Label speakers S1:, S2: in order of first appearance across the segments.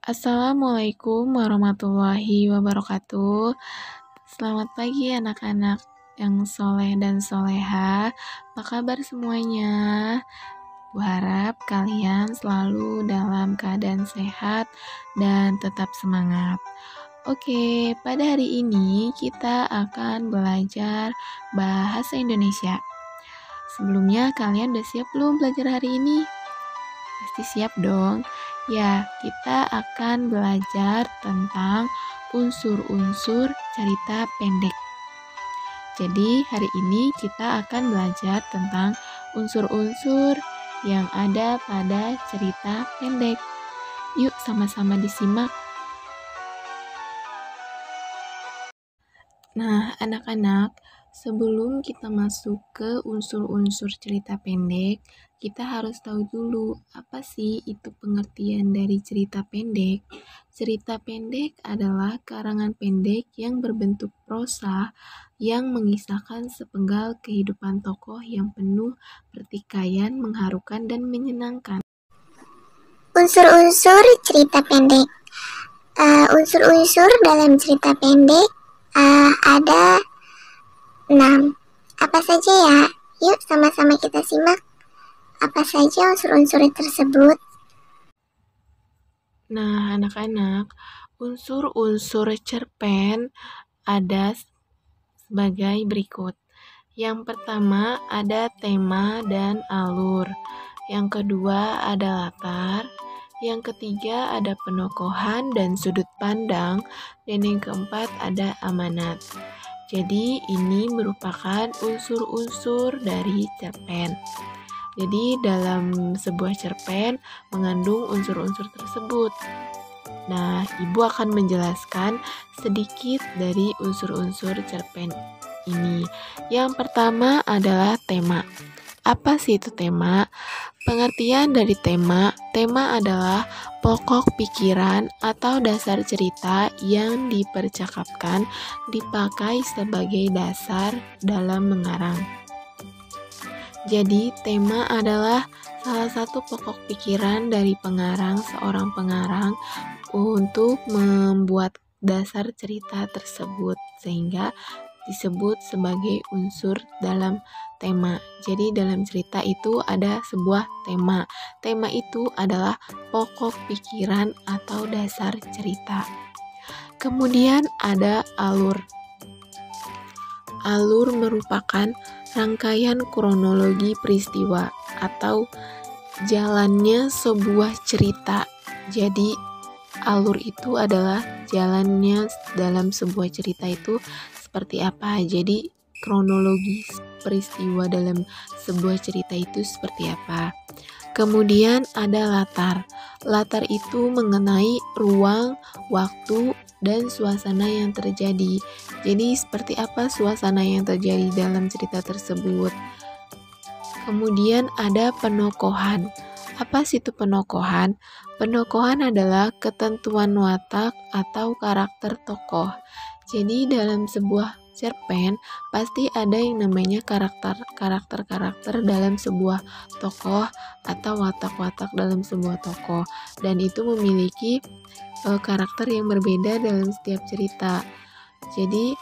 S1: Assalamualaikum warahmatullahi wabarakatuh. Selamat pagi anak-anak yang soleh dan soleha. Apa kabar semuanya? Bu harap kalian selalu dalam keadaan sehat dan tetap semangat. Oke, pada hari ini kita akan belajar bahasa Indonesia. Sebelumnya kalian udah siap belum belajar hari ini? Pasti siap dong. Ya, kita akan belajar tentang unsur-unsur cerita pendek. Jadi, hari ini kita akan belajar tentang unsur-unsur yang ada pada cerita pendek. Yuk, sama-sama disimak. Nah, anak-anak, sebelum kita masuk ke unsur-unsur cerita pendek, kita harus tahu dulu apa sih itu pengertian dari cerita pendek. Cerita pendek adalah karangan pendek yang berbentuk prosa yang mengisahkan sepenggal kehidupan tokoh yang penuh pertikaian, mengharukan, dan menyenangkan.
S2: Unsur-unsur cerita pendek. Unsur-unsur dalam cerita pendek ada 6. Apa saja ya? Yuk sama-sama kita simak. Apa saja unsur-unsur tersebut?
S1: Nah, anak-anak, unsur-unsur cerpen ada sebagai berikut. Yang pertama ada tema dan alur. Yang kedua ada latar. Yang ketiga ada penokohan dan sudut pandang. Dan yang keempat ada amanat. Jadi ini merupakan unsur-unsur dari cerpen. Jadi dalam sebuah cerpen mengandung unsur-unsur tersebut. Nah, Ibu akan menjelaskan sedikit dari unsur-unsur cerpen ini. Yang pertama adalah tema. Apa sih itu tema? Pengertian dari tema adalah pokok pikiran atau dasar cerita yang dipercakapkan, dipakai sebagai dasar dalam mengarang. Jadi, tema adalah salah satu pokok pikiran dari seorang pengarang untuk membuat dasar cerita tersebut, sehingga disebut sebagai unsur dalam tema. Jadi dalam cerita itu ada sebuah tema. Tema itu adalah pokok pikiran atau dasar cerita. Kemudian ada alur. Alur merupakan rangkaian kronologi peristiwa atau jalannya sebuah cerita. Jadi alur itu adalah jalannya dalam sebuah cerita itu seperti apa. Jadi kronologi peristiwa dalam sebuah cerita itu seperti apa. Kemudian ada latar. Latar itu mengenai ruang, waktu, dan suasana yang terjadi. Jadi seperti apa suasana yang terjadi dalam cerita tersebut. Kemudian ada penokohan. Apa sih itu penokohan? Penokohan adalah ketentuan watak atau karakter tokoh. Jadi dalam sebuah cerpen pasti ada yang namanya karakter dalam sebuah tokoh atau watak-watak dalam sebuah tokoh, dan itu memiliki karakter yang berbeda dalam setiap cerita. Jadi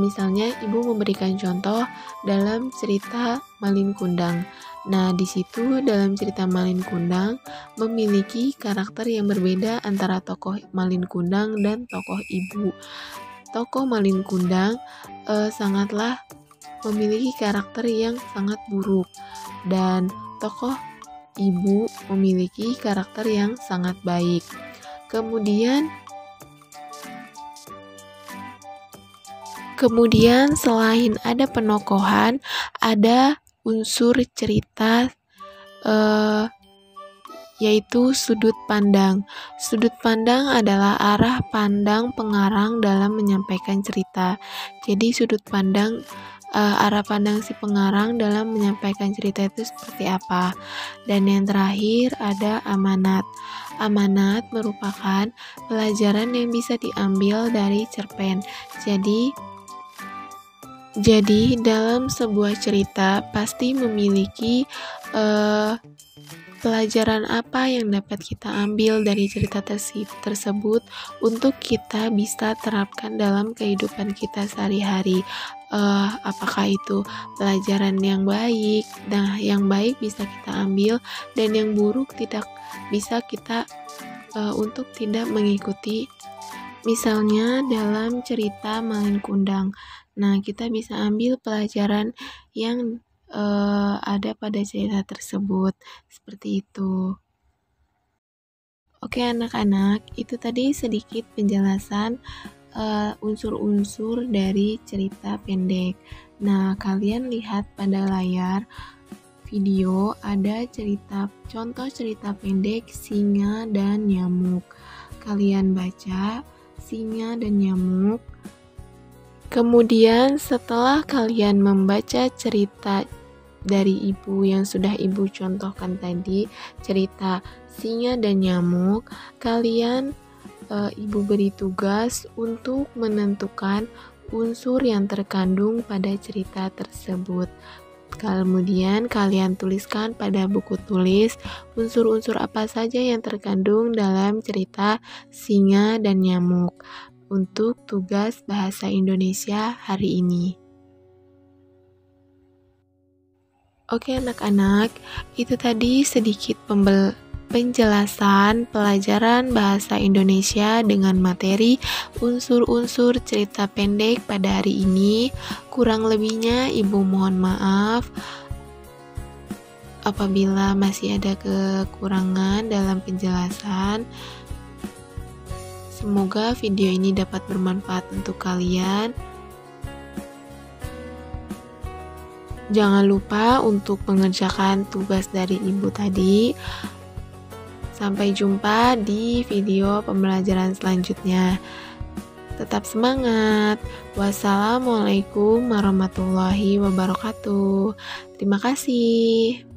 S1: misalnya Ibu memberikan contoh dalam cerita Malin Kundang. Nah, di situ dalam cerita Malin Kundang memiliki karakter yang berbeda antara tokoh Malin Kundang dan tokoh Ibu. Tokoh Malin Kundang sangatlah memiliki karakter yang sangat buruk, dan tokoh Ibu memiliki karakter yang sangat baik. Kemudian selain ada penokohan, ada unsur cerita yaitu sudut pandang. Sudut pandang adalah arah pandang pengarang dalam menyampaikan cerita. Jadi sudut pandang arah pandang si pengarang dalam menyampaikan cerita itu seperti apa. Dan yang terakhir ada amanat. Amanat merupakan pelajaran yang bisa diambil dari cerpen. Jadi dalam sebuah cerita pasti memiliki Pelajaran apa yang dapat kita ambil dari cerita tersebut untuk kita bisa terapkan dalam kehidupan kita sehari-hari? Apakah itu pelajaran yang baik? Nah, yang baik bisa kita ambil dan yang buruk tidak bisa kita untuk tidak mengikuti. Misalnya dalam cerita Malin Kundang. Nah, kita bisa ambil pelajaran yang ada pada cerita tersebut, seperti itu. Oke anak-anak, itu tadi sedikit penjelasan unsur-unsur dari cerita pendek. Nah, kalian lihat pada layar video ada contoh cerita pendek Singa dan Nyamuk. Kalian baca Singa dan Nyamuk. Kemudian setelah kalian membaca cerita dari ibu yang sudah ibu contohkan tadi, cerita Singa dan Nyamuk, kalian ibu beri tugas untuk menentukan unsur yang terkandung pada cerita tersebut. Kemudian kalian tuliskan pada buku tulis unsur-unsur apa saja yang terkandung dalam cerita Singa dan Nyamuk untuk tugas bahasa Indonesia hari ini. Oke anak-anak, itu tadi sedikit penjelasan pelajaran bahasa Indonesia dengan materi unsur-unsur cerita pendek pada hari ini. Kurang lebihnya ibu mohon maaf apabila masih ada kekurangan dalam penjelasan. Semoga video ini dapat bermanfaat untuk kalian. Jangan lupa untuk mengerjakan tugas dari ibu tadi. Sampai jumpa di video pembelajaran selanjutnya. Tetap semangat. Wassalamualaikum warahmatullahi wabarakatuh. Terima kasih.